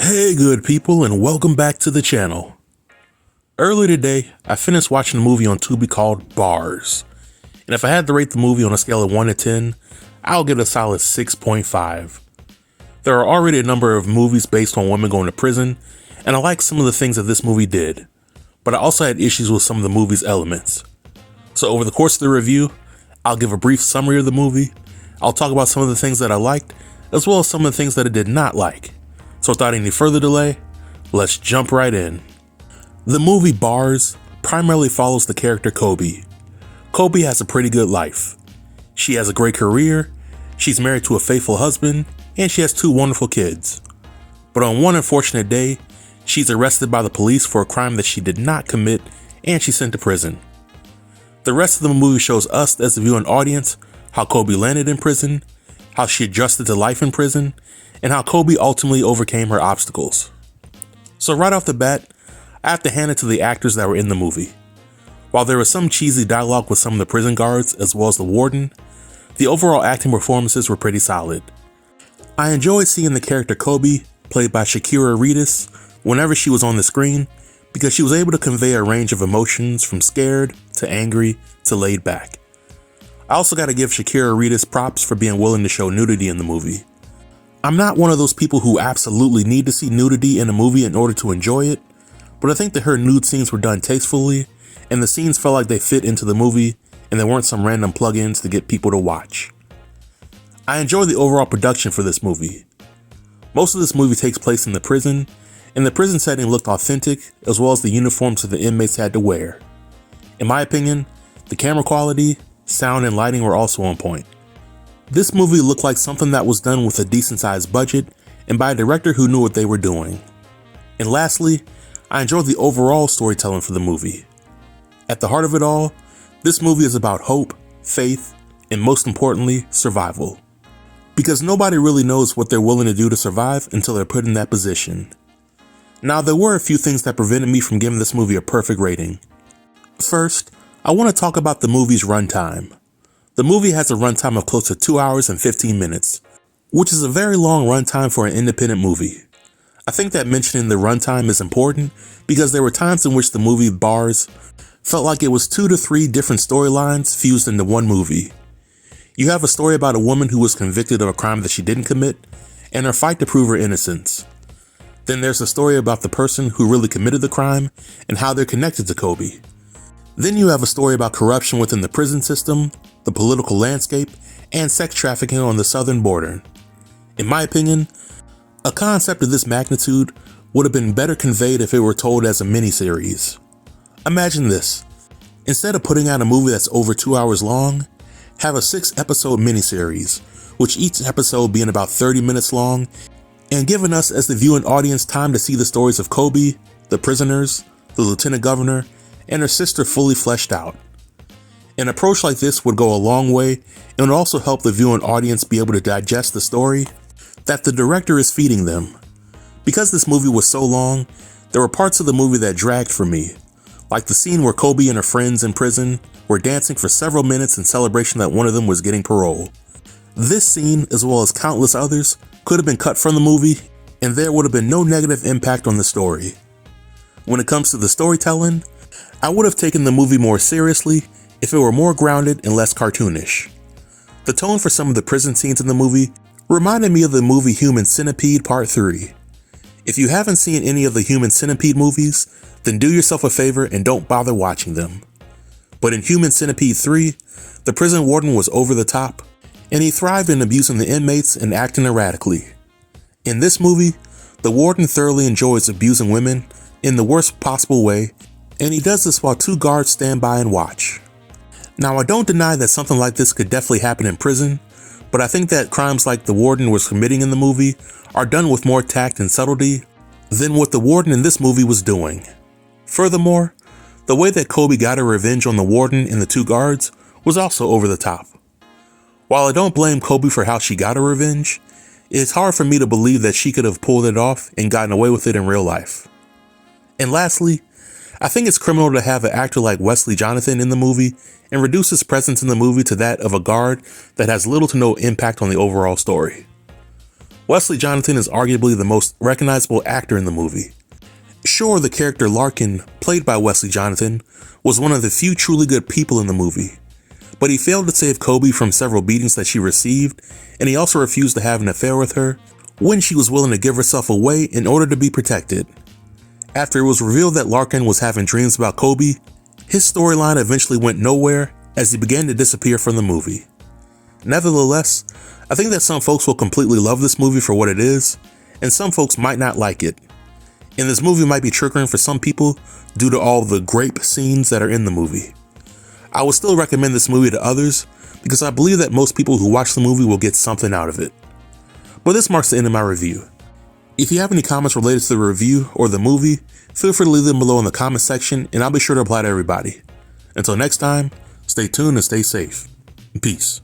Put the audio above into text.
Hey good people, and welcome back to the channel. Earlier today, I finished watching a movie on Tubi called Bars. And if I had to rate the movie on a scale of 1 to 10, I'll give it a solid 6.5. There are already a number of movies based on women going to prison, and I like some of the things that this movie did. But I also had issues with some of the movie's elements. So over the course of the review, I'll give a brief summary of the movie, I'll talk about some of the things that I liked, as well as some of the things that I did not like. So without any further delay, let's jump right in. The movie Bars primarily follows the character Kobe. Kobe has a pretty good life. She has a great career, she's married to a faithful husband, and she has 2 wonderful kids. But on one unfortunate day, she's arrested by the police for a crime that she did not commit, and she's sent to prison. The rest of the movie shows us as the viewing audience how Kobe landed in prison, how she adjusted to life in prison, and how Kobe ultimately overcame her obstacles. So right off the bat, I have to hand it to the actors that were in the movie. While there was some cheesy dialogue with some of the prison guards as well as the warden, the overall acting performances were pretty solid. I enjoyed seeing the character Kobe, played by Shakira Reedus, whenever she was on the screen, because she was able to convey a range of emotions from scared to angry to laid back. I also got to give Shakira Reedus props for being willing to show nudity in the movie. I'm not one of those people who absolutely need to see nudity in a movie in order to enjoy it, but I think that her nude scenes were done tastefully, and the scenes felt like they fit into the movie, and there weren't some random plugins to get people to watch. I enjoyed the overall production for this movie. Most of this movie takes place in the prison, and the prison setting looked authentic, as well as the uniforms that the inmates had to wear. In my opinion, the camera quality, sound, and lighting were also on point. This movie looked like something that was done with a decent sized budget and by a director who knew what they were doing. And lastly, I enjoyed the overall storytelling for the movie. At the heart of it all, this movie is about hope, faith, and most importantly, survival. Because nobody really knows what they're willing to do to survive until they're put in that position. Now, there were a few things that prevented me from giving this movie a perfect rating. First, I want to talk about the movie's runtime. The movie has a runtime of close to 2 hours and 15 minutes, which is a very long runtime for an independent movie. I think that mentioning the runtime is important because there were times in which the movie Bars felt like it was 2 to 3 different storylines fused into one movie. You have a story about a woman who was convicted of a crime that she didn't commit and her fight to prove her innocence. Then there's a story about the person who really committed the crime and how they're connected to Kobe. Then you have a story about corruption within the prison system, the political landscape, and sex trafficking on the southern border. In my opinion, a concept of this magnitude would have been better conveyed if it were told as a miniseries. Imagine this. Instead of putting out a movie that's over 2 hours long, have a 6-episode miniseries, which each episode being about 30 minutes long, and giving us as the viewing audience time to see the stories of Kobe, the prisoners, the lieutenant governor, and her sister fully fleshed out. An approach like this would go a long way and would also help the viewing audience be able to digest the story that the director is feeding them. Because this movie was so long, there were parts of the movie that dragged for me, like the scene where Kobe and her friends in prison were dancing for several minutes in celebration that one of them was getting parole. This scene, as well as countless others, could have been cut from the movie, and there would have been no negative impact on the story. When it comes to the storytelling, I would have taken the movie more seriously if it were more grounded and less cartoonish. The tone for some of the prison scenes in the movie reminded me of the movie Human Centipede Part 3. If you haven't seen any of the Human Centipede movies, then do yourself a favor and don't bother watching them. But in Human Centipede 3, the prison warden was over the top, and he thrived in abusing the inmates and acting erratically. In this movie, the warden thoroughly enjoys abusing women in the worst possible way, and he does this while 2 guards stand by and watch. Now, I don't deny that something like this could definitely happen in prison, but I think that crimes like the warden was committing in the movie are done with more tact and subtlety than what the warden in this movie was doing. Furthermore, the way that Kobe got her revenge on the warden and the 2 guards was also over the top. While I don't blame Kobe for how she got her revenge, it's hard for me to believe that she could have pulled it off and gotten away with it in real life. And lastly, I think it's criminal to have an actor like Wesley Jonathan in the movie and reduce his presence in the movie to that of a guard that has little to no impact on the overall story. Wesley Jonathan is arguably the most recognizable actor in the movie. Sure, the character Larkin, played by Wesley Jonathan, was one of the few truly good people in the movie, but he failed to save Kobe from several beatings that she received, and he also refused to have an affair with her when she was willing to give herself away in order to be protected. After it was revealed that Larkin was having dreams about Kobe, his storyline eventually went nowhere as he began to disappear from the movie. Nevertheless, I think that some folks will completely love this movie for what it is, and some folks might not like it. And this movie might be triggering for some people due to all the grape scenes that are in the movie. I would still recommend this movie to others because I believe that most people who watch the movie will get something out of it. But this marks the end of my review. If you have any comments related to the review or the movie, feel free to leave them below in the comment section and I'll be sure to reply to everybody. Until next time, stay tuned and stay safe. Peace.